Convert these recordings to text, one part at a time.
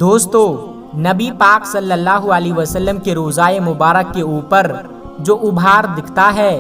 دوستو، نبی پاک صلی اللہ علیہ وسلم کے روضہ مبارک کے اوپر جو ابھار دکھتا ہے،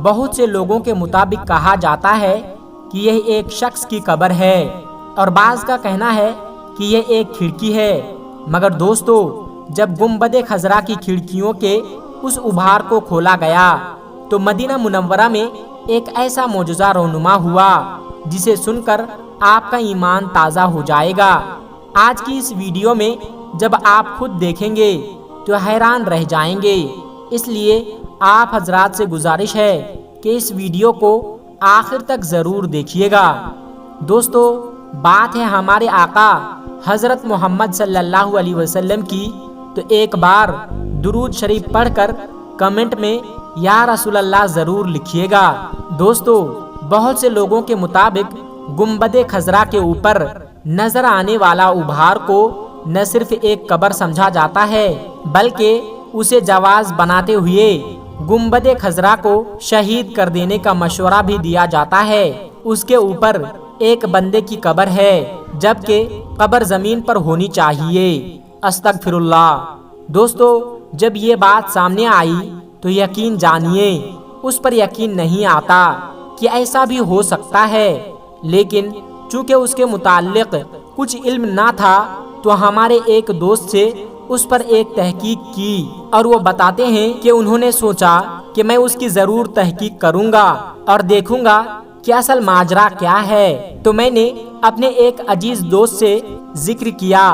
بہت سے لوگوں کے مطابق کہا جاتا ہے کہ یہ ایک شخص کی قبر ہے، اور بعض کا کہنا ہے کہ یہ ایک کھڑکی ہے۔ مگر دوستو، جب گنبد خضرا کی کھڑکیوں کے اس ابھار کو کھولا گیا تو مدینہ منورہ میں ایک ایسا معجزہ رونما ہوا جسے سن کر آپ کا ایمان تازہ ہو جائے گا۔ آج کی اس ویڈیو میں جب آپ خود دیکھیں گے تو حیران رہ جائیں گے، اس لیے آپ حضرات سے گزارش ہے کہ اس ویڈیو کو آخر تک ضرور دیکھیے گا۔ دوستو، بات ہے ہمارے آقا حضرت محمد صلی اللہ علیہ وسلم کی، تو ایک بار درود شریف پڑھ کر کمنٹ میں یا رسول اللہ ضرور لکھیے گا۔ دوستو، بہت سے لوگوں کے مطابق گنبد خضرا کے اوپر نظر آنے والا ابھار کو نہ صرف ایک قبر سمجھا جاتا ہے بلکہ اسے جواز بناتے ہوئے گنبد خضرا کو شہید کر دینے کا مشورہ بھی دیا جاتا ہے۔ اس کے اوپر ایک بندے کی قبر ہے، جبکہ قبر زمین پر ہونی چاہیے۔ استغفر اللہ۔ دوستو، جب یہ بات سامنے آئی تو یقین جانیے اس پر یقین نہیں آتا کہ ایسا بھی ہو سکتا ہے، لیکن چونکہ اس کے متعلق کچھ علم نہ تھا تو ہمارے ایک دوست سے اس پر ایک تحقیق کی، اور وہ بتاتے ہیں کہ انہوں نے سوچا کہ میں اس کی ضرور تحقیق کروں گا اور دیکھوں گا کہ اصل ماجرا کیا ہے۔ تو میں نے اپنے ایک عزیز دوست سے ذکر کیا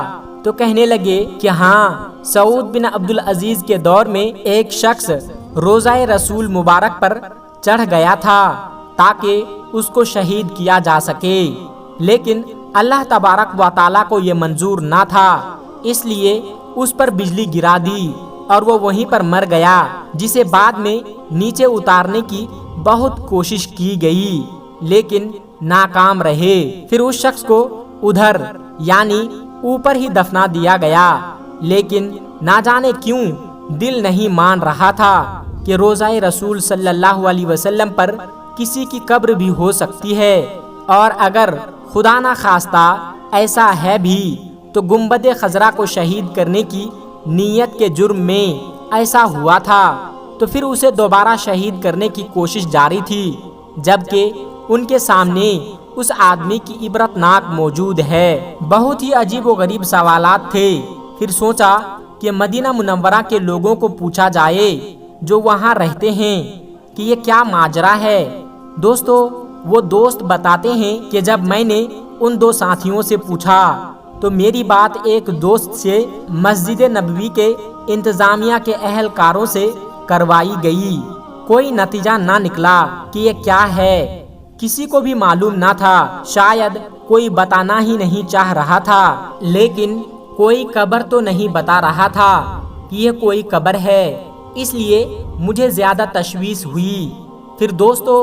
تو کہنے لگے کہ ہاں، سعود بن عبدالعزیز کے دور میں ایک شخص روضہ رسول مبارک پر چڑھ گیا تھا تاکہ اس کو شہید کیا جا سکے، لیکن اللہ تبارک و تعالیٰ کو یہ منظور نہ تھا، اس لیے اس پر بجلی گرا دی اور وہ وہیں پر مر گیا، جسے بعد میں نیچے اتارنے کی بہت کوشش کی گئی لیکن ناکام رہے۔ پھر اس شخص کو ادھر یعنی اوپر ہی دفنا دیا گیا، لیکن نہ جانے کیوں دل نہیں مان رہا تھا کہ روضہ رسول صلی اللہ علیہ وسلم پر کسی کی قبر بھی ہو سکتی ہے، اور اگر خدا نہ خواستہ ایسا ہے بھی تو گنبد خضرا کو شہید کرنے کی نیت کے جرم میں ایسا ہوا تھا، تو پھر اسے دوبارہ شہید کرنے کی کوشش جاری تھی، جبکہ ان کے سامنے اس آدمی کی عبرت ناک موجود ہے۔ بہت ہی عجیب و غریب سوالات تھے۔ پھر سوچا کہ مدینہ منورہ کے لوگوں کو پوچھا جائے جو وہاں رہتے ہیں کہ یہ کیا ماجرا ہے۔ دوستو، وہ دوست بتاتے ہیں کہ جب میں نے ان دو ساتھیوں سے پوچھا تو میری بات ایک دوست سے مسجد نبوی کے انتظامیہ کے اہلکاروں سے کروائی گئی، کوئی نتیجہ نہ نکلا کہ یہ کیا ہے، کسی کو بھی معلوم نہ تھا، شاید کوئی بتانا ہی نہیں چاہ رہا تھا، لیکن کوئی قبر تو نہیں بتا رہا تھا کہ یہ کوئی قبر ہے، اس لیے مجھے زیادہ تشویش ہوئی۔ پھر دوستو،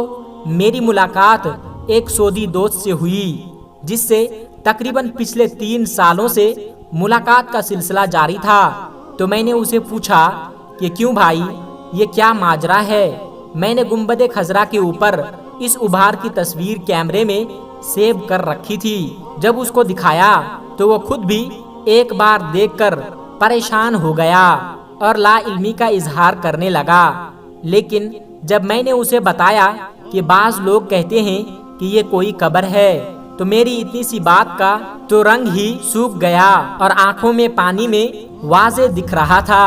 میری ملاقات ایک سعودی دوست سے ہوئی جس سے تقریباً پچھلے 3 سالوں سے ملاقات کا سلسلہ جاری تھا، تو میں نے اسے پوچھا کہ کیوں بھائی، یہ کیا ماجرا ہے؟ میں نے گنبد خضرا کے اوپر اس ابھار کی تصویر کیمرے میں سیو کر رکھی تھی، جب اس کو دکھایا تو وہ خود بھی ایک بار دیکھ کر پریشان ہو گیا اور لا علمی کا اظہار کرنے لگا، لیکن جب میں نے اسے بتایا کہ بعض لوگ کہتے ہیں کہ یہ کوئی قبر ہے تو میری اتنی سی بات کا تو رنگ ہی سوکھ گیا اور آنکھوں میں پانی میں واضح دکھ رہا تھا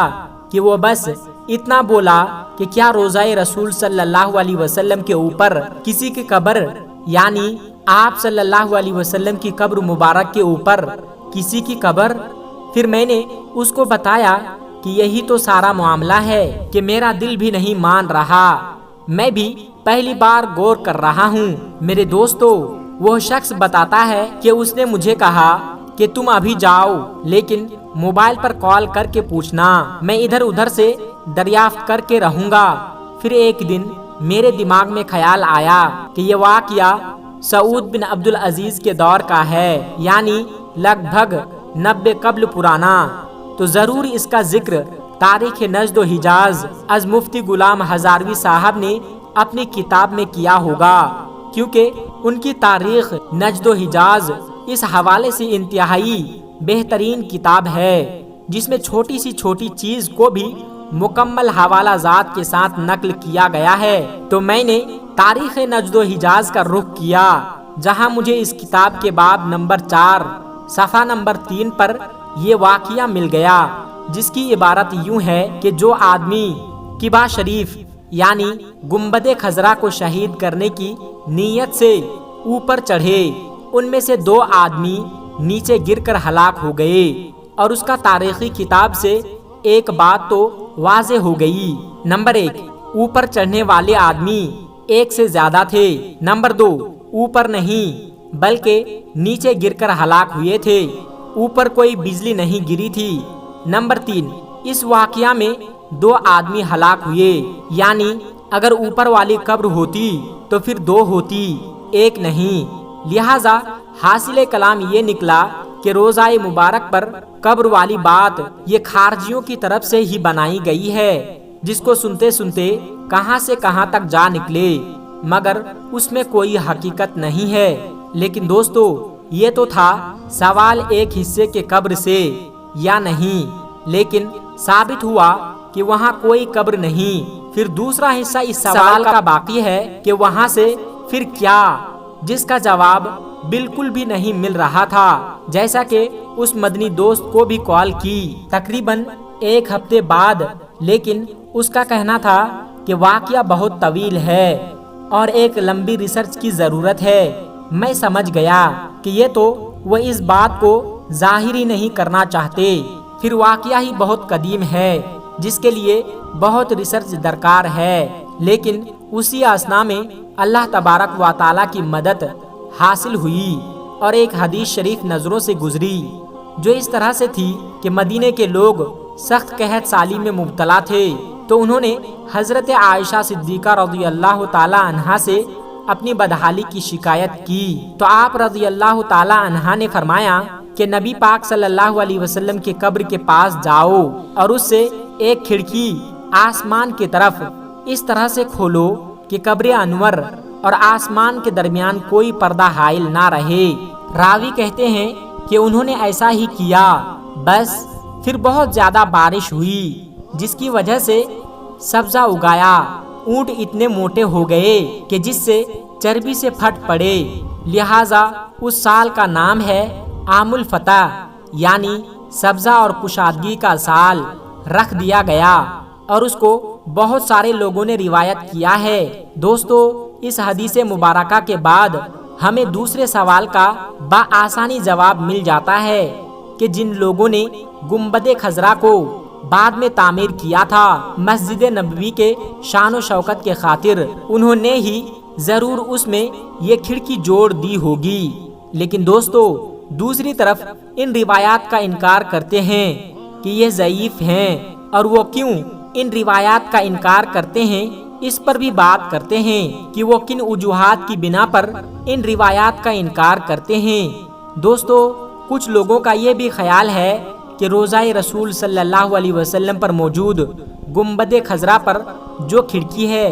کہ وہ بس اتنا بولا کہ کیا روضہ رسول صلی اللہ علیہ وسلم کے اوپر کسی کی قبر، یعنی آپ صلی اللہ علیہ وسلم کی قبر مبارک کے اوپر کسی کی قبر؟ پھر میں نے اس کو بتایا کہ یہی تو سارا معاملہ ہے کہ میرا دل بھی نہیں مان رہا، میں بھی پہلی بار غور کر رہا ہوں۔ میرے دوستو، وہ شخص بتاتا ہے کہ اس نے مجھے کہا کہ تم ابھی جاؤ لیکن موبائل پر کال کر کے پوچھنا، میں ادھر ادھر سے دریافت کر کے رہوں گا۔ پھر ایک دن میرے دماغ میں خیال آیا کہ یہ واقعہ سعود بن عبدالعزیز کے دور کا ہے، یعنی لگ بھگ 90 قبل پرانا، تو ضرور اس کا ذکر تاریخ نجد و حجاز از مفتی غلام ہزاروی صاحب نے اپنی کتاب میں کیا ہوگا، کیونکہ ان کی تاریخ نجد و حجاز اس حوالے سے انتہائی بہترین کتاب ہے جس میں چھوٹی سی چھوٹی چیز کو بھی مکمل حوالہ جات کے ساتھ نقل کیا گیا ہے، تو میں نے تاریخ نجد و حجاز کا رخ کیا، جہاں مجھے اس کتاب کے باب نمبر 4 صفحہ نمبر 3 پر یہ واقعہ مل گیا، جس کی عبارت یوں ہے کہ جو آدمی قبا شریف یعنی گنبد خضرا کو شہید کرنے کی نیت سے اوپر چڑھے، ان میں سے 2 آدمی نیچے گر کر ہلاک ہو گئے، اور اس کا تاریخی کتاب سے ایک بات تو واضح ہو گئی۔ نمبر 1، اوپر چڑھنے والے آدمی 1 سے زیادہ تھے۔ نمبر 2، اوپر نہیں بلکہ نیچے گر کر ہلاک ہوئے تھے، اوپر کوئی بجلی نہیں گری تھی۔ نمبر 3، اس واقعہ میں 2 آدمی ہلاک ہوئے، یعنی اگر اوپر والی قبر ہوتی تو پھر 2 ہوتی، 1 نہیں۔ لہذا حاصل کلام یہ نکلا کہ روزہ مبارک پر قبر والی بات یہ خارجیوں کی طرف سے ہی بنائی گئی ہے، جس کو سنتے سنتے کہاں سے کہاں تک جا نکلے، مگر اس میں کوئی حقیقت نہیں ہے۔ لیکن دوستو، یہ تو تھا سوال ایک حصے کے قبر سے یا نہیں، لیکن ثابت ہوا کہ وہاں کوئی قبر نہیں۔ پھر دوسرا حصہ اس سوال کا باقی ہے کہ وہاں سے پھر کیا، جس کا جواب بالکل بھی نہیں مل رہا تھا، جیسا کہ اس مدنی دوست کو بھی کال کی تقریباً 1 ہفتے بعد، لیکن اس کا کہنا تھا کہ واقعہ بہت طویل ہے اور ایک لمبی ریسرچ کی ضرورت ہے۔ میں سمجھ گیا کہ یہ تو وہ اس بات کو ظاہر ہی نہیں کرنا چاہتے، پھر واقعہ ہی بہت قدیم ہے جس کے لیے بہت ریسرچ درکار ہے۔ لیکن اسی اثنا میں اللہ تبارک و تعالیٰ کی مدد حاصل ہوئی اور ایک حدیث شریف نظروں سے گزری جو اس طرح سے تھی کہ مدینے کے لوگ سخت قحط سالی میں مبتلا تھے، تو انہوں نے حضرت عائشہ صدیقہ رضی اللہ تعالی عنہا سے اپنی بدحالی کی شکایت کی، تو آپ رضی اللہ تعالی عنہا نے فرمایا کہ نبی پاک صلی اللہ علیہ وسلم کی قبر کے پاس جاؤ اور اس سے ایک کھڑکی آسمان کی طرف اس طرح سے کھولو کہ قبر انور اور آسمان کے درمیان کوئی پردہ حائل نہ رہے۔ راوی کہتے ہیں کہ انہوں نے ایسا ہی کیا، بس پھر بہت زیادہ بارش ہوئی جس کی وجہ سے سبزہ اگایا، اونٹ اتنے موٹے ہو گئے کہ جس سے چربی سے پھٹ پڑے، لہٰذا اس سال کا نام ہے عام الفتح، یعنی سبزہ اور کشادگی کا سال رکھ دیا گیا، اور اس کو بہت سارے لوگوں نے روایت کیا ہے۔ دوستو، اس حدیث مبارکہ کے بعد ہمیں دوسرے سوال کا بآسانی جواب مل جاتا ہے کہ جن لوگوں نے گنبد خضرا کو بعد میں تعمیر کیا تھا مسجد نبوی کے شان و شوکت کے خاطر، انہوں نے ہی ضرور اس میں یہ کھڑکی جوڑ دی ہوگی۔ لیکن دوستو، دوسری طرف ان روایات کا انکار کرتے ہیں کہ یہ ضعیف ہیں، اور وہ کیوں ان روایات کا انکار کرتے ہیں اس پر بھی بات کرتے ہیں کہ وہ کن وجوہات کی بنا پر ان روایات کا انکار کرتے ہیں۔ دوستو، کچھ لوگوں کا یہ بھی خیال ہے کہ روضہ رسول صلی اللہ علیہ وسلم پر موجود گنبد خضرا پر جو کھڑکی ہے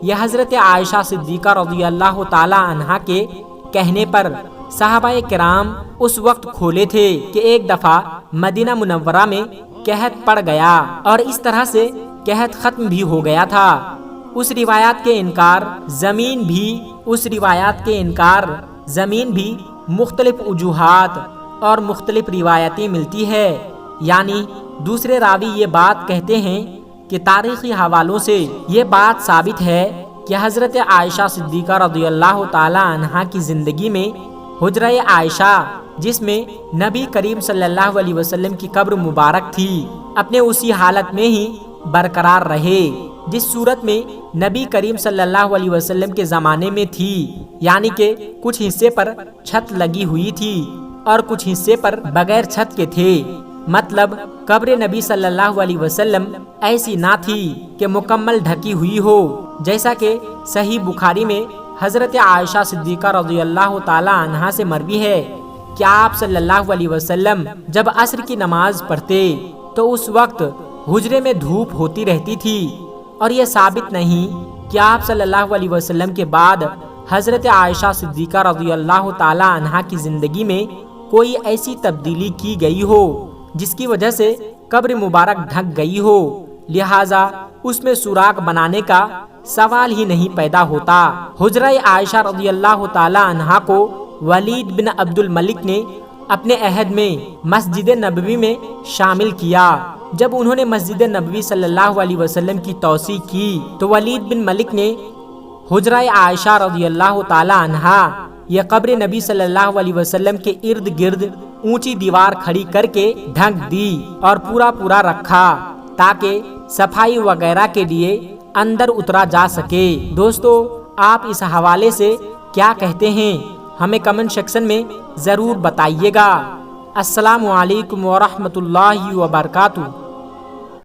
یہ حضرت عائشہ صدیقہ رضی اللہ تعالی عنہا کے کہنے پر صحابہ کرام اس وقت کھولے تھے کہ ایک دفعہ مدینہ منورہ میں قحط پڑ گیا اور اس طرح سے قحط ختم بھی ہو گیا تھا۔ اس روایات کے انکار زمین بھی مختلف وجوہات اور مختلف روایتیں ملتی ہے، یعنی دوسرے راوی یہ بات کہتے ہیں کہ تاریخی حوالوں سے یہ بات ثابت ہے کہ حضرت عائشہ صدیقہ رضی اللہ تعالی عنہا کی زندگی میں حجرہ عائشہ، جس میں نبی کریم صلی اللہ علیہ وسلم کی قبر مبارک تھی، اپنے اسی حالت میں ہی برقرار رہے جس صورت میں نبی کریم صلی اللہ علیہ وسلم کے زمانے میں تھی، یعنی کہ کچھ حصے پر چھت لگی ہوئی تھی اور کچھ حصے پر بغیر چھت کے تھے۔ مطلب قبر نبی صلی اللہ علیہ وسلم ایسی نہ تھی کہ مکمل ڈھکی ہوئی ہو، جیسا کہ صحیح بخاری میں حضرت عائشہ صدیقہ رضی اللہ تعالی عنہا سے مروی ہے کہ آپ صلی اللہ علیہ وسلم جب عصر کی نماز پڑھتے تو اس وقت حجرے میں دھوپ ہوتی رہتی تھی، اور یہ ثابت نہیں کہ آپ صلی اللہ علیہ وسلم کے بعد حضرت عائشہ صدیقہ رضی اللہ تعالی عنہا کی زندگی میں کوئی ایسی تبدیلی کی گئی ہو جس کی وجہ سے قبر مبارک ڈھک گئی ہو، لہٰذا اس میں سوراخ بنانے کا سوال ہی نہیں پیدا ہوتا۔ حجرہ عائشہ رضی اللہ تعالی عنہا کو ولید بن عبد الملک نے اپنے عہد میں مسجد نبوی میں شامل کیا۔ جب انہوں نے مسجد نبوی صلی اللہ علیہ وسلم کی توسیع کی تو ولید بن ملک نے حجرہ عائشہ رضی اللہ تعالی عنہا یہ قبر نبی صلی اللہ علیہ وسلم کے ارد گرد اونچی دیوار کھڑی کر کے ڈھک دی اور پورا رکھا تاکہ صفائی وغیرہ کے لیے اندر اترا جا سکے۔ دوستو، آپ اس حوالے سے کیا کہتے ہیں؟ ہمیں کمنٹ سیکشن میں ضرور بتائیے گا۔ السلام علیکم ورحمۃ اللہ وبرکاتہ۔